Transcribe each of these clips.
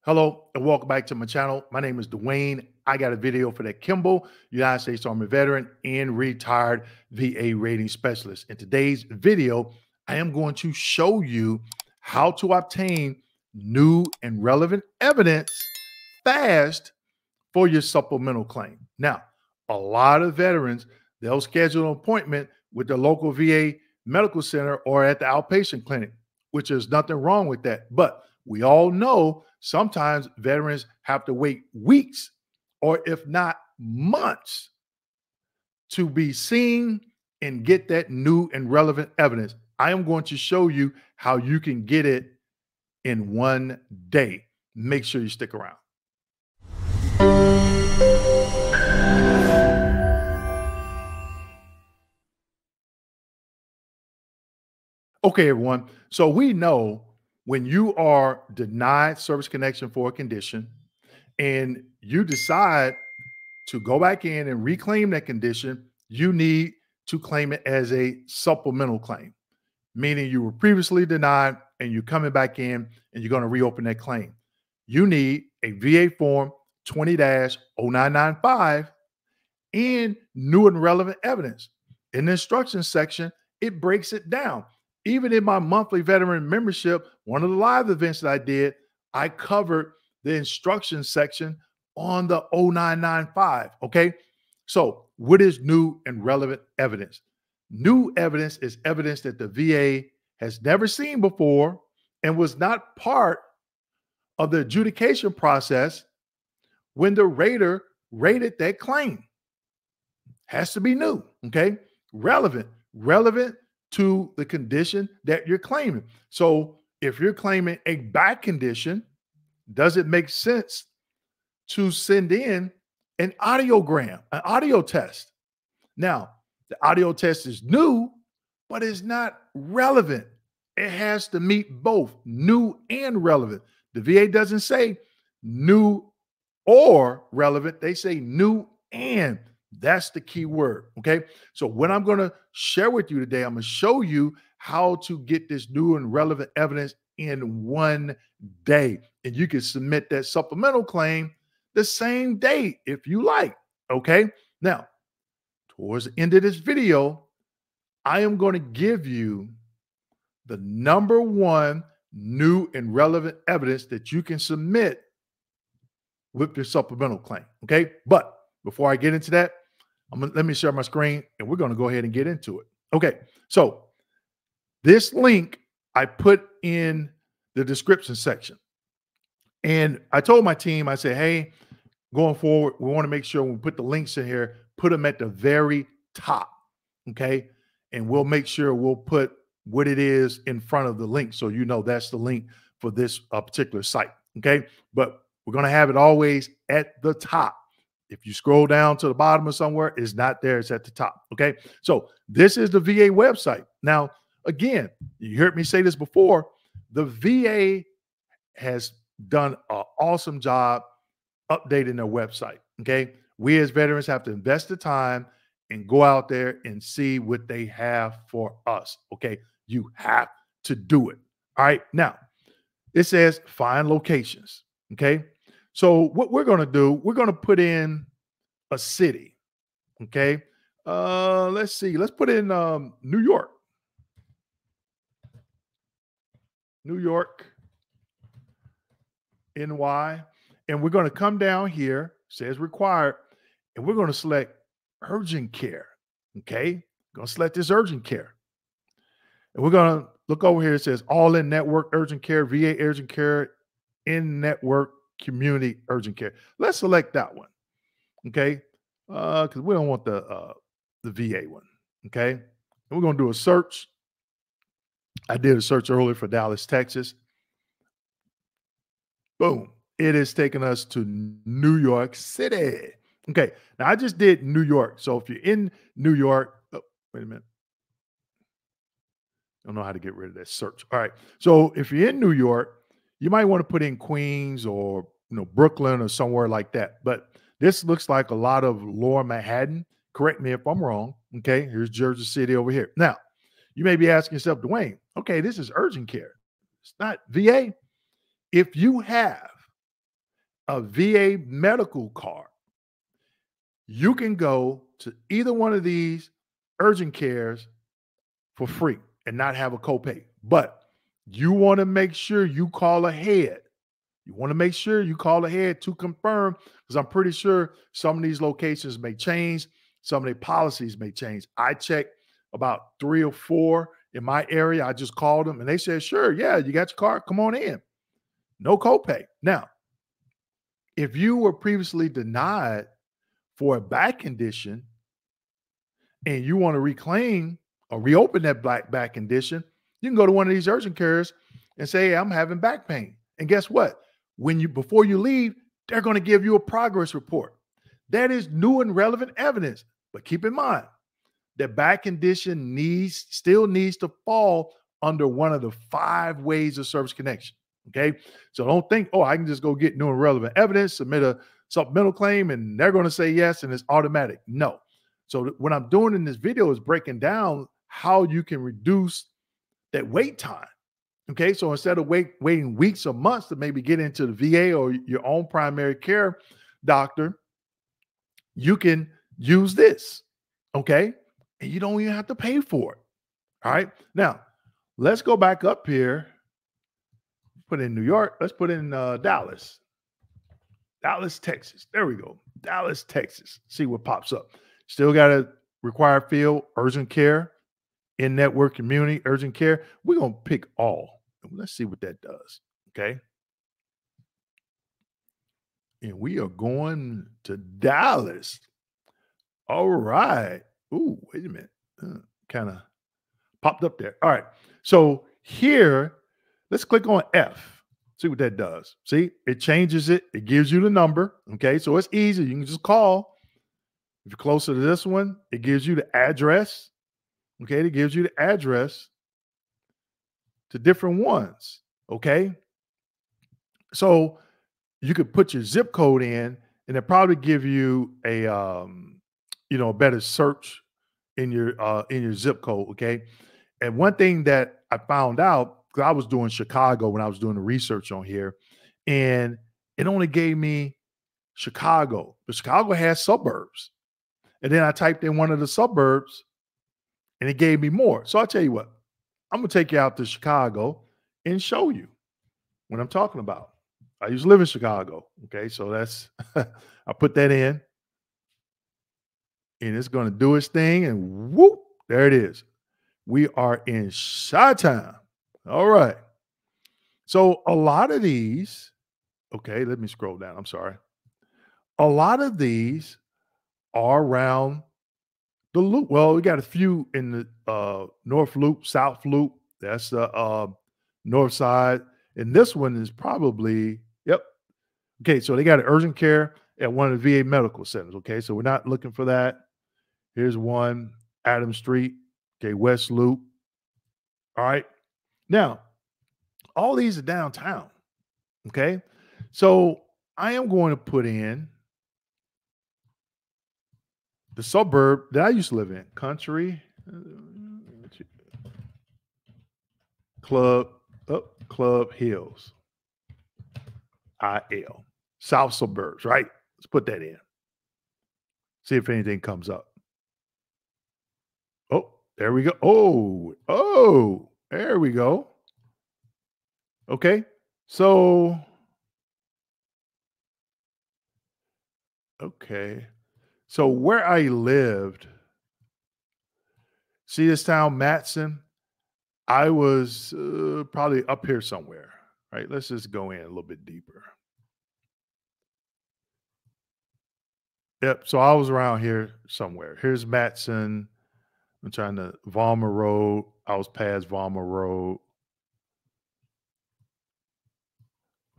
Hello and welcome back to my channel. My name is Dwayne. I got a video for that Kimball, United States Army veteran and retired VA rating specialist. In today's video, I am going to show you how to obtain new and relevant evidence fast for your supplemental claim. Now, a lot of veterans, they'll schedule an appointment with the local VA medical center or at the outpatient clinic, which is nothing wrong with that. But we all know sometimes veterans have to wait weeks or if not months to be seen and get that new and relevant evidence. I am going to show you how you can get it in one day. Make sure you stick around. Okay, everyone. So we know when you are denied service connection for a condition and you decide to go back in and reclaim that condition, you need to claim it as a supplemental claim, meaning you were previously denied and you're coming back in and you're going to reopen that claim. You need a VA form 20-0995 and new and relevant evidence. In the instructions section, it breaks it down. Even in my monthly veteran membership, one of the live events that I did, I covered the instructions section on the 0995. Okay. So, what is new and relevant evidence? New evidence is evidence that the VA has never seen before and was not part of the adjudication process when the rater rated that claim. Has to be new. Okay. Relevant to the condition that you're claiming. So if you're claiming a back condition, does it make sense to send in an audiogram, an audio test? Now, the audio test is new, but it's not relevant. It has to meet both new and relevant. The VA doesn't say new or relevant. They say new and. That's the key word. Okay. So what I'm going to share with you today, I'm going to show you how to get this new and relevant evidence in one day. And you can submit that supplemental claim the same day if you like. Okay. Now, towards the end of this video, I am going to give you the number one new and relevant evidence that you can submit with your supplemental claim. Okay. But before I get into that, let me share my screen and we're going to go ahead and get into it. Okay. So this link I put in the description section. And I told my team, I said, hey, going forward, we want to make sure when we put the links in here, put them at the very top. Okay. And we'll make sure we'll put what it is in front of the link. So you know that's the link for this particular site. Okay. But we're going to have it always at the top. If you scroll down to the bottom or somewhere, it's not there. It's at the top. Okay. So this is the VA website. Now, again, you heard me say this before. The VA has done an awesome job updating their website. Okay. We as veterans have to invest the time and go out there and see what they have for us. Okay. You have to do it. All right. Now, it says find locations. Okay. So what we're going to do, we're going to put in a city. Okay. Let's see. Let's put in New York. New York, NY. And we're going to come down here, says required, and we're going to select urgent care. Okay. Going to select this urgent care. And we're going to look over here. It says all in network urgent care, VA urgent care, in network community urgent care. Let's select that one. Okay. Because we don't want the VA one. Okay. And we're going to do a search. I did a search earlier for Dallas, Texas. Boom. It is taking us to New York City. Okay. Now I just did New York. So if you're in New York, oh, wait a minute. I don't know how to get rid of that search. All right. So if you're in New York, you might want to put in Queens or Brooklyn or somewhere like that. But this looks like a lot of Lower Manhattan. Correct me if I'm wrong. Okay, here's Jersey City over here. Now, you may be asking yourself, Dwayne, okay, this is urgent care. It's not VA. If you have a VA medical card, you can go to either one of these urgent cares for free and not have a copay. But you want to make sure you call ahead. You want to make sure you call ahead to confirm, because I'm pretty sure some of these locations may change. Some of their policies may change. I checked about 3 or 4 in my area. I just called them and they said, sure, yeah, you got your card. Come on in. No copay. Now, if you were previously denied for a back condition and you want to reclaim or reopen that back condition, you can go to one of these urgent cares and say, hey, I'm having back pain. And guess what? Before you leave, they're going to give you a progress report. That is new and relevant evidence. But keep in mind, that back condition still needs to fall under one of the 5 ways of service connection. Okay. So don't think, oh, I can just go get new and relevant evidence, submit a supplemental claim, and they're going to say yes, and it's automatic. No. So what I'm doing in this video is breaking down how you can reduce that wait time. Okay. So instead of waiting weeks or months to maybe get into the VA or your own primary care doctor, you can use this. Okay. And you don't even have to pay for it. All right. Now, let's go back up here. Put in New York. Let's put in Dallas. Dallas, Texas. There we go. Dallas, Texas. See what pops up. Still got a required field, urgent care, in-network community, urgent care. We're going to pick all. Let's see what that does. Okay. And we are going to Dallas. All right. Ooh, wait a minute. Kind of popped up there. All right. So here, let's click on F. See what that does. See, it changes it. It gives you the number. Okay. So it's easy. You can just call. If you're closer to this one, it gives you the address. Okay. It gives you the address to different ones. Okay. So you could put your zip code in and it probably give you a, a better search in your zip code. Okay. And one thing that I found out, because I was doing Chicago when I was doing the research on here, and it only gave me Chicago, but Chicago has suburbs. And then I typed in one of the suburbs and it gave me more. So I'll tell you what, I'm going to take you out to Chicago and show you what I'm talking about. I used to live in Chicago. Okay. So that's, I put that in and it's going to do its thing and whoop, there it is. We are in Chi-Town. All right. So a lot of these, okay, let me scroll down. I'm sorry. A lot of these are around the loop. Well, we got a few in the North Loop, South Loop. That's the north side. And this one is probably, yep. Okay, so they got an urgent care at one of the VA medical centers. Okay, so we're not looking for that. Here's one, Adams Street. Okay, West Loop. All right. Now, all these are downtown. Okay. So I am going to put in the suburb that I used to live in, Country Club Hills, IL, South Suburbs, right? Let's put that in. See if anything comes up. Oh, there we go. Oh, there we go. Okay. So, okay. So where I lived, see this town, Matson? I was probably up here somewhere, right? Let's just go in a little bit deeper. Yep. So I was around here somewhere. Here's Matson. I'm trying to Vollmer Road. I was past Vollmer Road.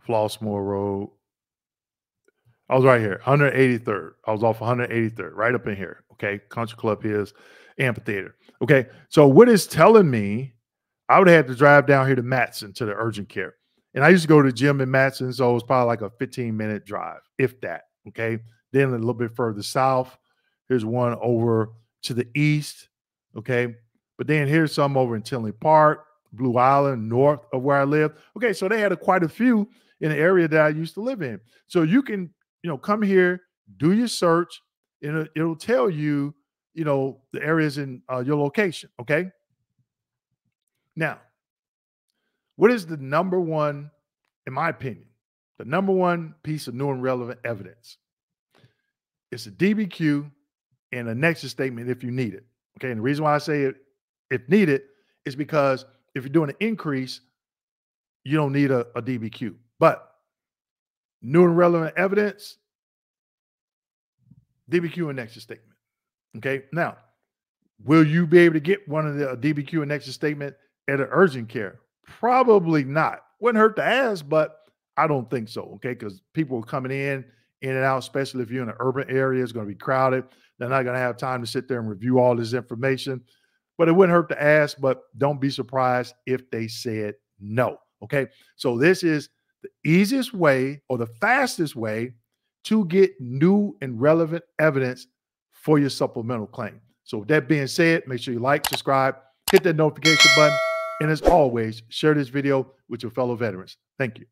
Flossmoor Road. I was right here, 183rd. I was off 183rd, right up in here. Okay. Country Club Hills Amphitheater. Okay. So what it's telling me, I would have to drive down here to Matson to the urgent care. And I used to go to the gym in Matson, so it was probably like a 15-minute drive, if that. Okay. Then a little bit further south, here's one over to the east. Okay. But then here's some over in Tinley Park, Blue Island, north of where I live. Okay. So they had quite a few. in the area that I used to live in. So you can, come here, do your search, and it'll tell you, the areas in your location. Okay. Now, what is the number one, in my opinion, the number one piece of new and relevant evidence? It's a DBQ and a Nexus statement if you need it. Okay. And the reason why I say it if needed is because if you're doing an increase, you don't need a DBQ. But new and relevant evidence, DBQ and Nexus statement. Okay. Now, will you be able to get one of the DBQ and Nexus statement at an urgent care? Probably not. Wouldn't hurt to ask, but I don't think so. Okay. Because people are coming in and out, especially if you're in an urban area, it's going to be crowded. They're not going to have time to sit there and review all this information. But it wouldn't hurt to ask, but don't be surprised if they said no. Okay. So this is the easiest way or the fastest way to get new and relevant evidence for your supplemental claim. So with that being said, make sure you like, subscribe, hit that notification button, and as always, share this video with your fellow veterans. Thank you.